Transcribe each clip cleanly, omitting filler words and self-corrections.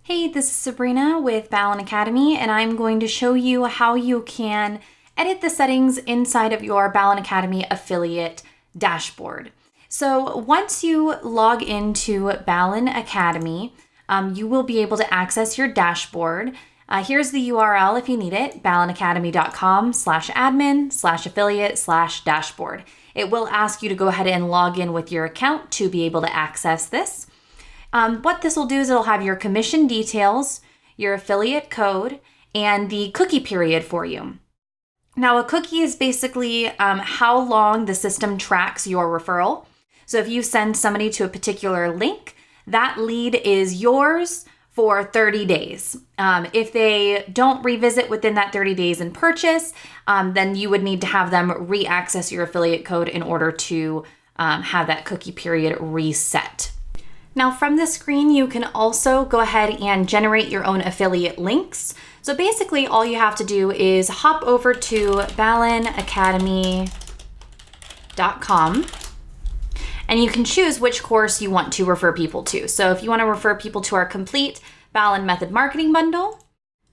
Hey, this is Sabrina with Ballen Academy, and I'm going to show you how you can edit the settings inside of your Ballen Academy affiliate dashboard. So once you log into Ballen Academy, you will be able to access your dashboard. Here's the URL if you need it, ballenacademy.com/admin/affiliate/dashboard. It will ask you to go ahead and log in with your account to be able to access this. What this will do is it'll have your commission details, your affiliate code, and the cookie period for you. Now, a cookie is basically how long the system tracks your referral. So if you send somebody to a particular link, that lead is yours for 30 days. If they don't revisit within that 30 days and purchase, then you would need to have them re-access your affiliate code in order to have that cookie period reset. Now from the screen, you can also go ahead and generate your own affiliate links. So basically all you have to do is hop over to ballenacademy.com and you can choose which course you want to refer people to. So if you want to refer people to our complete Ballen Method Marketing Bundle,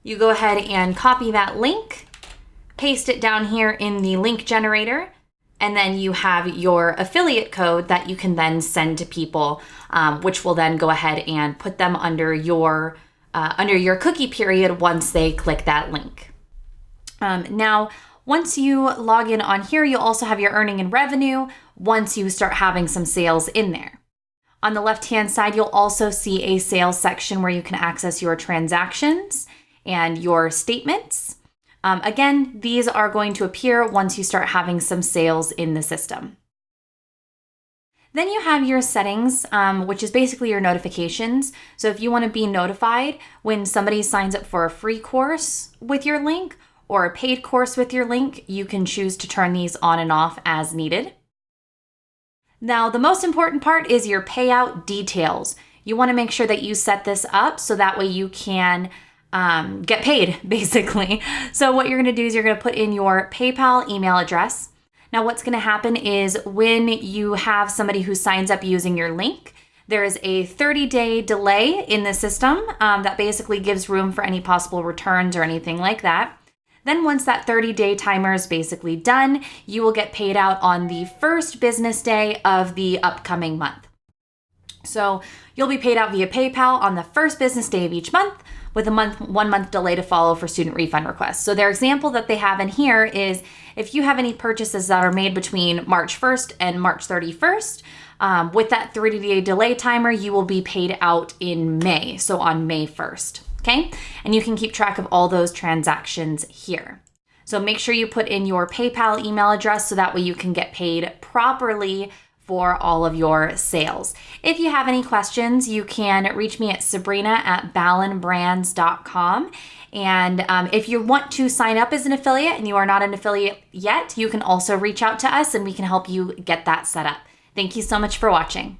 you go ahead and copy that link, paste it down here in the link generator, and then you have your affiliate code that you can then send to people, which will then go ahead and put them under your cookie period once they click that link. Now, once you log in on here, you'll also have your earning and revenue once you start having some sales in there. On the left-hand side, you'll also see a sales section where you can access your transactions and your statements. Again, these are going to appear once you start having some sales in the system. Then you have your settings, which is basically your notifications. So if you want to be notified when somebody signs up for a free course with your link or a paid course with your link, you can choose to turn these on and off as needed. Now, the most important part is your payout details. You want to make sure that you set this up so that way you can get paid, basically. So what you're going to do is you're going to put in your PayPal email address. Now what's going to happen is when you have somebody who signs up using your link, there is a 30-day delay in the system that basically gives room for any possible returns or anything like that. Then once that 30-day timer is basically done, you will get paid out on the first business day of the upcoming month. So you'll be paid out via PayPal on the first business day of each month, with a 1 month delay to follow for student refund requests. So their example that they have in here is if you have any purchases that are made between March 1st and March 31st, with that 30-day delay timer, you will be paid out in May, so on May 1st, okay? And you can keep track of all those transactions here. So make sure you put in your PayPal email address so that way you can get paid properly for all of your sales. If you have any questions, you can reach me at sabrina@ballenbrands.com. And if you want to sign up as an affiliate and you are not an affiliate yet, you can also reach out to us and we can help you get that set up. Thank you so much for watching.